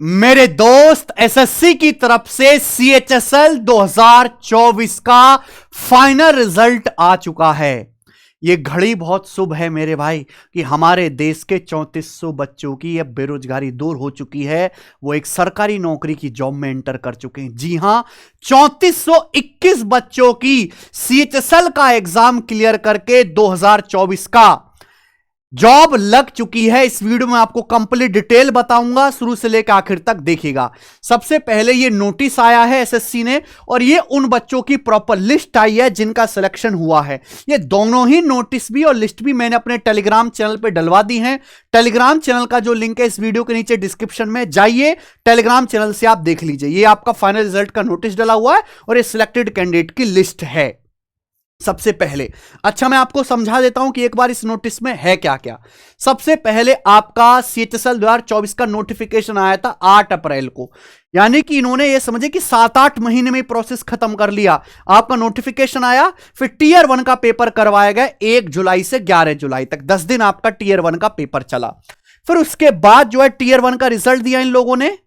मेरे दोस्त, एसएससी की तरफ से सीएचएसएल 2024 का फाइनल रिजल्ट आ चुका है। यह घड़ी बहुत शुभ है मेरे भाई कि हमारे देश के 3400 बच्चों की यह बेरोजगारी दूर हो चुकी है। वो एक सरकारी नौकरी की जॉब में एंटर कर चुके हैं। जी हां, 3421 बच्चों की सीएचएसएल का एग्जाम क्लियर करके 2024 का जॉब लग चुकी है। इस वीडियो में आपको कंप्लीट डिटेल बताऊंगा, शुरू से लेकर आखिर तक देखिएगा। सबसे पहले ये नोटिस आया है एसएससी ने, और ये उन बच्चों की प्रॉपर लिस्ट आई है जिनका सिलेक्शन हुआ है। ये दोनों ही नोटिस भी और लिस्ट भी मैंने अपने टेलीग्राम चैनल पे डलवा दी हैं। टेलीग्राम चैनल का जो लिंक है इस वीडियो के नीचे डिस्क्रिप्शन में, जाइए टेलीग्राम चैनल से आप देख लीजिए। ये आपका फाइनल रिजल्ट का नोटिस डला हुआ है और ये सिलेक्टेड कैंडिडेट की लिस्ट है। सबसे पहले अच्छा मैं आपको समझा देता हूं कि एक बार इस नोटिस में है क्या क्या। सबसे पहले आपका सीएचएसएल 2024 का नोटिफिकेशन आया था 8 अप्रैल को, यानी कि इन्होंने ये समझे कि 7-8 महीने में प्रोसेस खत्म कर लिया। आपका नोटिफिकेशन आया, फिर टीयर 1 का पेपर करवाया गया 1 जुलाई से 11 जुलाई तक, 10 दिन आपका टीयर 1 का पेपर चला। फिर उसके बाद जो है टीयर 1 का रिजल्ट दिया इन लोगों ने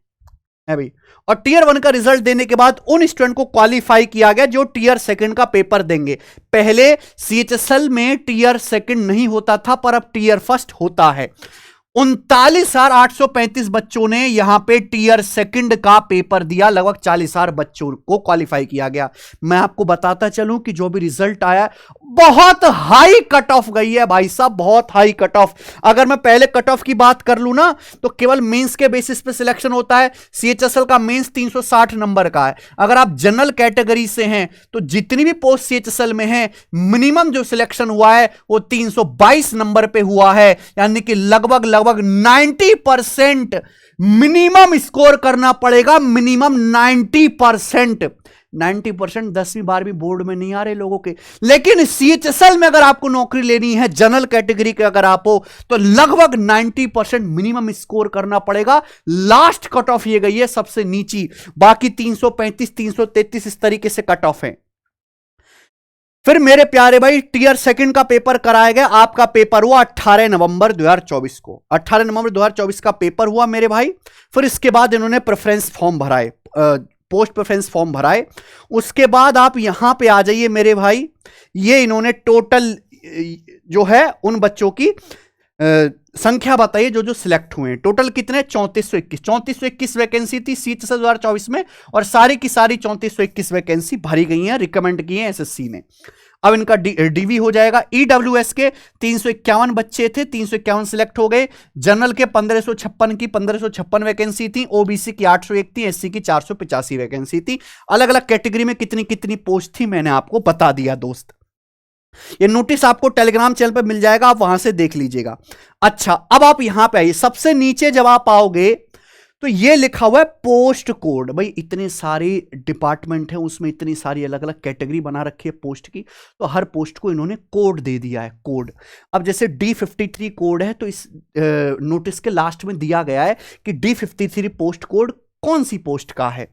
है भाई, और टीयर 1 का रिजल्ट देने के बाद उन स्टूडेंट को क्वालिफाई किया गया जो टीयर 2 का पेपर देंगे। पहले सीएचएसएल में टीयर 2 नहीं होता था, पर अब टीयर 1 होता है। 39,835 बच्चों ने यहां पे टीयर 2 का पेपर दिया, लगभग 40,000 बच्चों को क्वालिफाई किया गया। मैं आपको बताता चलूं कि जो भी रिजल्ट आया बहुत हाई कट ऑफ गई है भाई साहब, बहुत हाई कट ऑफ। अगर मैं पहले कट ऑफ की बात कर लूं ना, तो केवल मेंस के बेसिस पे सिलेक्शन होता है। सीएचएसएल का मेंस 360 नंबर का है। अगर आप जनरल कैटेगरी से हैं तो जितनी भी पोस्ट सीएचएसएल में है, मिनिमम जो सिलेक्शन हुआ है वो 322 नंबर पे हुआ है, यानी कि लगभग 90% मिनिमम स्कोर करना पड़ेगा। मिनिमम 90%। 90% 10वीं 12वीं बोर्ड में नहीं आ रहे लोगों के, लेकिन सीएचएसएल में अगर आपको नौकरी लेनी है, जनरल कैटेगरी के अगर आप हो, तो लगभग 90% मिनिमम स्कोर करना पड़ेगा। लास्ट कट ऑफ ये गई है सबसे नीची, बाकी 335 333 इस तरीके से कट ऑफ है। फिर मेरे प्यारे भाई टीयर 2 का पेपर कराया गया। आपका पेपर हुआ 18 नवंबर 2024 को, 18 नवंबर 2024 का पेपर हुआ मेरे भाई। फिर इसके बाद इन्होंने प्रेफरेंस फॉर्म भराए, पोस्ट प्रेफरेंस फॉर्म भराए। उसके बाद आप यहां पे आ जाइए मेरे भाई, ये इन्होंने टोटल जो है उन बच्चों की संख्या बताइए जो जो सिलेक्ट हुए हैं। टोटल कितने? 3421 वैकेंसी थी सीएचएसएल 2024 में, और सारी की सारी 3421 वैकेंसी भरी गई हैं, रिकमेंड की हैं एसएससी ने। अब इनका डीवी हो जाएगा। ईडब्ल्यूएस के 351 बच्चे थे, 351 सिलेक्ट हो गए। जनरल के 1556 वैकेंसी थी, ओबीसी की 801 थी, एससी की 485 वैकेंसी थी। अलग अलग कैटेगरी में कितनी कितनी पोस्ट थी मैंने आपको बता दिया दोस्त। ये नोटिस आपको टेलीग्राम चैनल पर मिल जाएगा, आप वहां से देख लीजिएगा। अच्छा, अब आप यहां पे आइए। सबसे नीचे जब आप आओगे तो ये लिखा हुआ है पोस्ट कोड। भाई इतने सारे डिपार्टमेंट हैं, उसमें इतनी सारी अलग अलग कैटेगरी बना रखी है पोस्ट की, तो हर पोस्ट को इन्होंने कोड दे दिया है, कोड। अब जैसे D53 कोड है, तो इस नोटिस के लास्ट में दिया गया है कि D53 पोस्ट कोड कौन सी पोस्ट का है।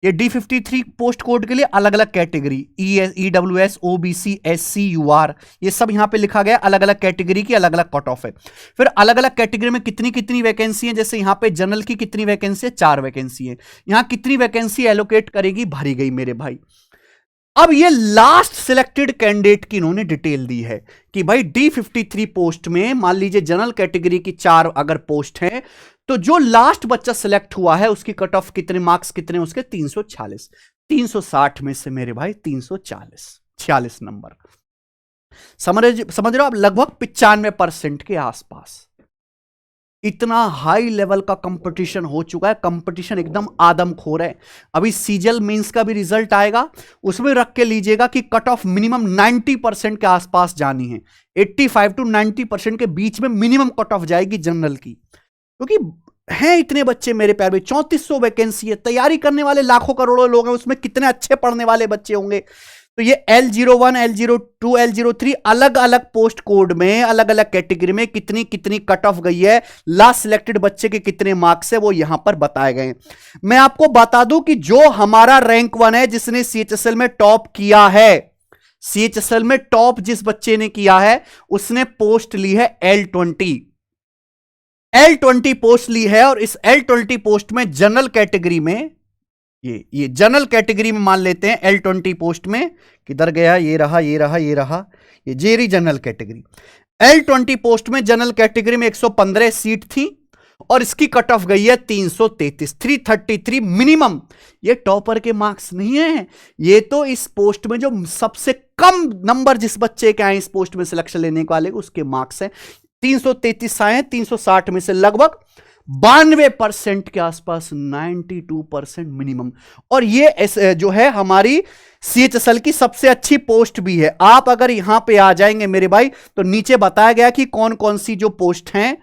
ये D53 पोस्ट कोड के लिए अलग अलग category, EWS, OBC, SC, UR, ये सब यहां पे लिखा गया। अलग अलग कैटेगरी की अलग अलग कट ऑफ है। फिर अलग अलग कैटेगरी में कितनी कितनी वैकेंसी है, जैसे यहां पे जनरल की कितनी वैकेंसी है, 4 वैकेंसी है। यहां कितनी वैकेंसी एलोकेट करेगी, भरी गई मेरे भाई। अब ये लास्ट सिलेक्टेड कैंडिडेट की इन्होंने डिटेल दी है कि भाई D53 पोस्ट में मान लीजिए जनरल कैटेगरी की 4 अगर पोस्ट है, तो जो लास्ट बच्चा सिलेक्ट हुआ है उसकी कट ऑफ कितने, मार्क्स कितने उसके? 346। 360 में से मेरे भाई 346 नंबर। समझ रहे हो आप? लगभग 95% के आसपास। इतना हाई लेवल का कंपटीशन हो चुका है, कंपटीशन एकदम आदमखोर है। अभी सीजल मेंस का भी रिजल्ट आएगा, उसमें रख के लीजिएगा कि कट ऑफ मिनिमम 90% के आसपास जानी है। 85 to 90% के बीच में मिनिमम कट ऑफ जाएगी जनरल की, क्योंकि हैं इतने बच्चे मेरे प्यार में। 3400 वैकेंसी है, तैयारी करने वाले लाखों करोड़ों लोग हैं, उसमें कितने अच्छे पढ़ने वाले बच्चे होंगे। तो ये L01, L02, L03 अलग अलग पोस्ट कोड में, अलग अलग कैटेगरी में कितनी कितनी कट ऑफ गई है, लास्ट सिलेक्टेड बच्चे के कितने मार्क्स है, वो यहां पर बताए गए। मैं आपको बता दूं कि जो हमारा रैंक 1 है, जिसने सीएचएसएल में टॉप किया है, सीएचएसएल में टॉप जिस बच्चे ने किया है, उसने पोस्ट ली है L20। L20 पोस्ट ली है और इस L20 पोस्ट में जनरल कैटेगरी में ये जनरल कैटेगरी में मान लेते हैं L20 पोस्ट में किधर गया, ये रहा ये रहा ये रहा, ये Jerry general category. L20 post में जनरल कैटेगरी में 115 सीट थी और इसकी कट ऑफ गई है 333, 333 मिनिमम। ये टॉपर के मार्क्स नहीं है, ये तो इस पोस्ट में जो सबसे कम नंबर जिस बच्चे के आए इस पोस्ट में सिलेक्शन लेने वाले उसके मार्क्स हैं। 333 आए हैं 360 में से लगभग 92% के आसपास, 92% मिनिमम। और ये जो है हमारी CHSL की सबसे अच्छी पोस्ट भी है। आप अगर यहां पे आ जाएंगे मेरे भाई तो नीचे बताया गया कि कौन कौन सी जो पोस्ट हैं,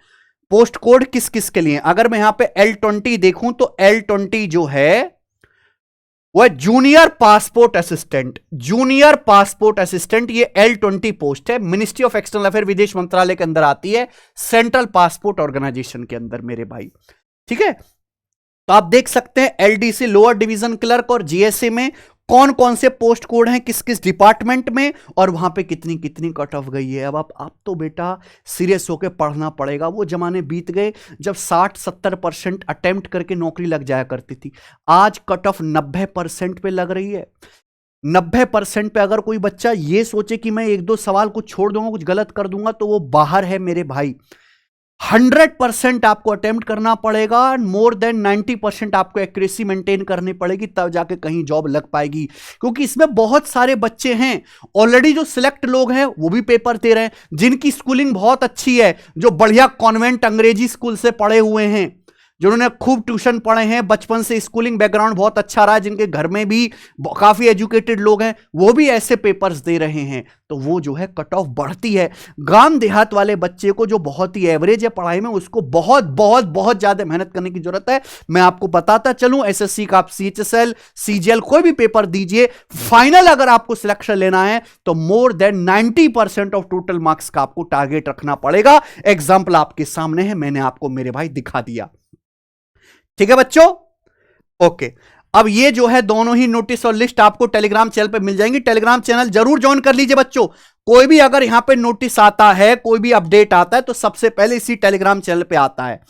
पोस्ट कोड किस किस के लिए। अगर मैं यहां पे L20 देखूं तो L20 जो है वह junior passport assistant, junior passport assistant, ये L20 पोस्ट है। मिनिस्ट्री ऑफ एक्सटर्नल अफेयर, विदेश मंत्रालय के अंदर आती है, सेंट्रल पासपोर्ट ऑर्गेनाइजेशन के अंदर मेरे भाई। ठीक है, तो आप देख सकते हैं LDC लोअर डिवीजन क्लर्क और GSA में कौन कौन से पोस्ट कोड हैं किस किस डिपार्टमेंट में और वहां पे कितनी कितनी कट ऑफ गई है। अब आप तो बेटा सीरियस होकर पढ़ना पड़ेगा। वो जमाने बीत गए जब 60-70% अटेम्प्ट करके नौकरी लग जाया करती थी। आज कट ऑफ 90% पे लग रही है। 90% पे अगर कोई बच्चा ये सोचे कि मैं एक दो सवाल कुछ छोड़ दूंगा, कुछ गलत कर दूंगा, तो वो बाहर है मेरे भाई। 100% आपको अटेम्प्ट करना पड़ेगा, मोर देन 90% आपको एक्यूरेसी मेंटेन करनी पड़ेगी, तब जाके कहीं जॉब लग पाएगी। क्योंकि इसमें बहुत सारे बच्चे हैं ऑलरेडी जो सिलेक्ट लोग हैं वो भी पेपर दे रहे हैं, जिनकी स्कूलिंग बहुत अच्छी है, जो बढ़िया कॉन्वेंट अंग्रेजी स्कूल से पढ़े हुए हैं, जिन्होंने खूब ट्यूशन पढ़े हैं, बचपन से स्कूलिंग बैकग्राउंड बहुत अच्छा रहा है, जिनके घर में भी काफी एजुकेटेड लोग हैं, वो भी ऐसे पेपर्स दे रहे हैं। तो वो जो है कट ऑफ बढ़ती है। गांव देहात वाले बच्चे को जो बहुत ही एवरेज है पढ़ाई में, उसको बहुत बहुत बहुत ज्यादा मेहनत करने की जरूरत है। मैं आपको बताता चलूं, SSC का आप CHSL CGL कोई भी पेपर दीजिए, फाइनल अगर आपको सिलेक्शन लेना है तो more than 90% of total marks का आपको टारगेट रखना पड़ेगा। एग्जाम्पल आपके सामने है, मैंने आपको मेरे भाई दिखा दिया। ठीक है बच्चों, ओके। अब ये जो है दोनों ही नोटिस और लिस्ट आपको टेलीग्राम चैनल पे मिल जाएंगी। टेलीग्राम चैनल जरूर ज्वाइन कर लीजिए बच्चों। कोई भी अगर यहां पे नोटिस आता है, कोई भी अपडेट आता है तो सबसे पहले इसी टेलीग्राम चैनल पे आता है।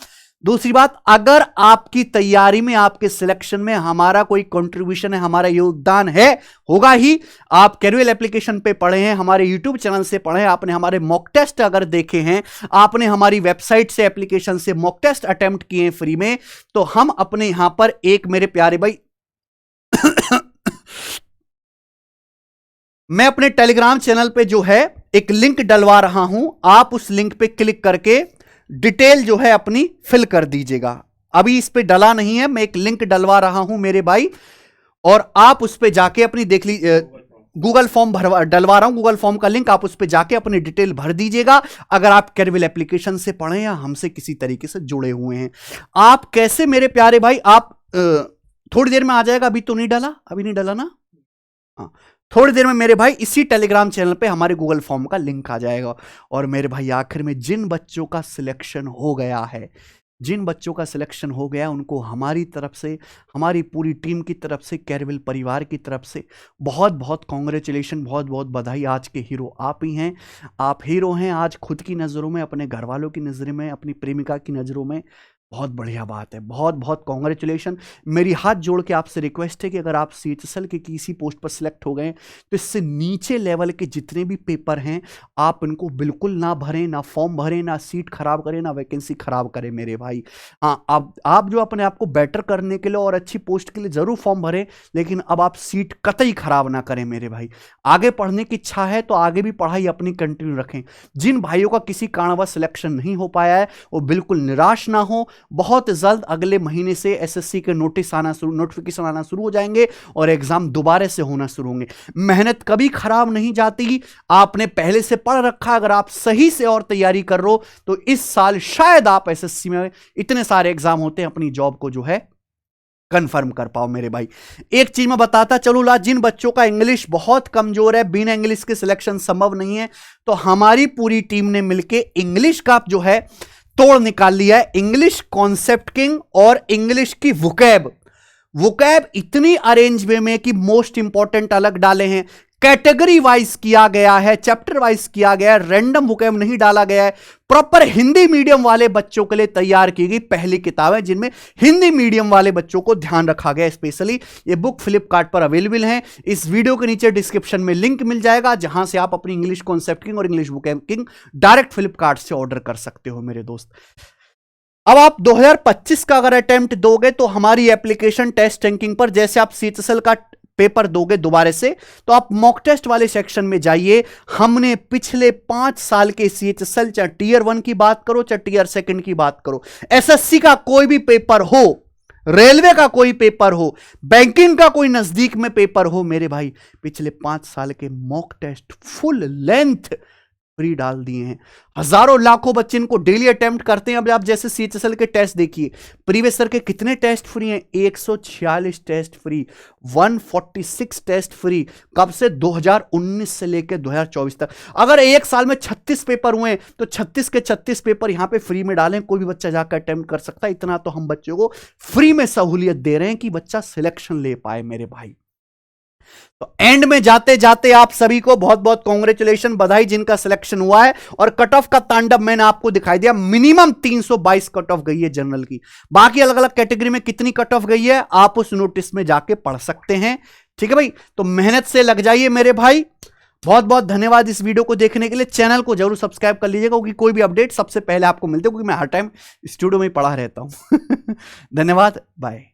दूसरी बात, अगर आपकी तैयारी में, आपके सिलेक्शन में हमारा कोई कंट्रीब्यूशन है, हमारा योगदान है, होगा ही। आप कैरियर एप्लीकेशन पे पढ़े हैं, हमारे यूट्यूब चैनल से पढ़े हैं, आपने हमारे मॉक टेस्ट अगर देखे हैं, आपने हमारी वेबसाइट से, एप्लीकेशन से मॉक टेस्ट अटेम्प्ट किए हैं फ्री में, तो हम अपने यहां पर एक मेरे प्यारे भाई मैं अपने टेलीग्राम चैनल पे जो है एक लिंक डलवा रहा हूं, आप उस लिंक पे क्लिक करके डिटेल जो है अपनी फिल कर दीजिएगा। अभी इस पे डला नहीं है, मैं एक लिंक डलवा रहा हूं मेरे भाई, और आप उस पे जाके अपनी देख लीजिए। गूगल फॉर्म डलवा रहा हूं, गूगल फॉर्म का लिंक, आप उस पे जाके अपनी डिटेल भर दीजिएगा। अगर आप कैरियर एप्लीकेशन से पढ़े या हमसे किसी तरीके से जुड़े हुए हैं, आप कैसे मेरे प्यारे भाई, आप थोड़ी देर में आ जाएगा, अभी तो नहीं डला, अभी नहीं डला ना, हाँ थोड़ी देर में मेरे भाई इसी टेलीग्राम चैनल पे हमारे गूगल फॉर्म का लिंक आ जाएगा। और मेरे भाई आखिर में जिन बच्चों का सिलेक्शन हो गया है, जिन बच्चों का सिलेक्शन हो गया, उनको हमारी तरफ से, हमारी पूरी टीम की तरफ से, कैरविल परिवार की तरफ से बहुत बहुत कॉन्ग्रेचुलेशन, बहुत बहुत बधाई। आज के हीरो आप ही हैं, आप हीरो हैं आज खुद की नज़रों में, अपने घर वालों की नज़रों में, अपनी प्रेमिका की नज़रों में। बहुत बढ़िया बात है, बहुत बहुत कॉन्ग्रेचुलेशन। मेरी हाथ जोड़ के आपसे रिक्वेस्ट है कि अगर आप CHSL के किसी पोस्ट पर सिलेक्ट हो गए तो इससे नीचे लेवल के जितने भी पेपर हैं आप इनको बिल्कुल ना भरें, ना फॉर्म भरें, ना सीट खराब करें, ना वैकेंसी खराब करें मेरे भाई। हाँ, आप जो अपने आप को बेटर करने के लिए और अच्छी पोस्ट के लिए ज़रूर फॉर्म भरें, लेकिन अब आप सीट कतई खराब ना करें मेरे भाई। आगे पढ़ने की इच्छा है तो आगे भी पढ़ाई अपनी कंटिन्यू रखें। जिन भाइयों का किसी कारणवश सिलेक्शन नहीं हो पाया है वो बिल्कुल निराश ना हो। बहुत जल्द अगले महीने से SSC के नोटिफिकेशन आना शुरू हो जाएंगे और एग्जाम दोबारा से होना शुरू होंगे। मेहनत कभी खराब नहीं जाती, आपने पहले से पढ़ रखा, अगर आप सही से और तैयारी कर रहे हो तो इस साल शायद आप SSC में इतने सारे एग्जाम होते हैं अपनी जॉब को जो है कंफर्म कर पाओ मेरे भाई। एक चीज मैं बताता चलूं, जिन बच्चों का इंग्लिश बहुत कमजोर है, बिना इंग्लिश के सिलेक्शन संभव नहीं है, तो हमारी पूरी टीम ने मिलकर इंग्लिश का जो है तोड़ निकाल लिया है। इंग्लिश कॉन्सेप्ट किंग और इंग्लिश की वोकैब इतनी अरेंज वे में कि मोस्ट इंपॉर्टेंट अलग डाले हैं, कैटेगरी वाइज किया गया है, चैप्टर वाइज किया गया है, रैंडम वोकैब नहीं डाला गया है। प्रॉपर हिंदी मीडियम वाले बच्चों के लिए तैयार की गई पहली किताब है जिनमें हिंदी मीडियम वाले बच्चों को ध्यान रखा गया स्पेशली। ये बुक फ्लिपकार्ट पर अवेलेबल है। इस वीडियो के नीचे डिस्क्रिप्शन में लिंक मिल जाएगा जहां से आप अपनी इंग्लिश कॉन्सेप्ट किंग और English vocab king direct Flipkart से ऑर्डर कर सकते हो मेरे दोस्त। अब आप 2025 का अगर अटेम्प्ट दोगे तो हमारी एप्लीकेशन टेस्ट रैंकिंग पर, जैसे आप सीएचएसएल का पेपर दोगे दोबारा से, तो आप मॉक टेस्ट वाले सेक्शन में जाइए। हमने पिछले 5 साल के सीएचएसएल, चाहे टीयर 1 की बात करो चाहे टीयर 2 की बात करो, एसएससी का कोई भी पेपर हो, रेलवे का कोई पेपर हो, बैंकिंग का कोई नजदीक में पेपर हो, मेरे भाई पिछले 5 साल के mock test full length free डाल दिए हैं। हजारों लाखों बच्चे इनको डेली अटेम्प्ट करते हैं। अब आप जैसे सीएचएसएल के टेस्ट देखिए, प्रीवियस ईयर के कितने टेस्ट फ्री हैं? 146 टेस्ट फ्री, 146 टेस्ट फ्री। कब से? 2019 से लेकर 2024 तक। अगर एक साल में 36 पेपर हुए तो 36 के 36 पेपर यहां पे फ्री में डालें, कोई भी बच्चा जाकर अटेम्प्ट कर सकता है। इतना तो हम बच्चों को फ्री में सहूलियत दे रहे हैं कि बच्चा सिलेक्शन ले पाए मेरे भाई। तो एंड में जाते जाते आप सभी को बहुत बहुत कांग्रेचुलेशन, बधाई जिनका सिलेक्शन हुआ है। और कट ऑफ का तांडव मैंने आपको दिखाई दिया, मिनिमम 322 कट ऑफ गई है जनरल की। बाकी अलग अलग कैटेगरी में कितनी कट ऑफ गई है आप उस नोटिस में जाके पढ़ सकते हैं। ठीक है भाई, तो मेहनत से लग जाइए मेरे भाई। बहुत बहुत धन्यवाद इस वीडियो को देखने के लिए। चैनल को जरूर सब्सक्राइब कर लीजिएगा क्योंकि कोई भी अपडेट सबसे पहले आपको मिलते हैं, क्योंकि मैं हर टाइम स्टूडियो में पढ़ा रहता हूं। धन्यवाद, बाय।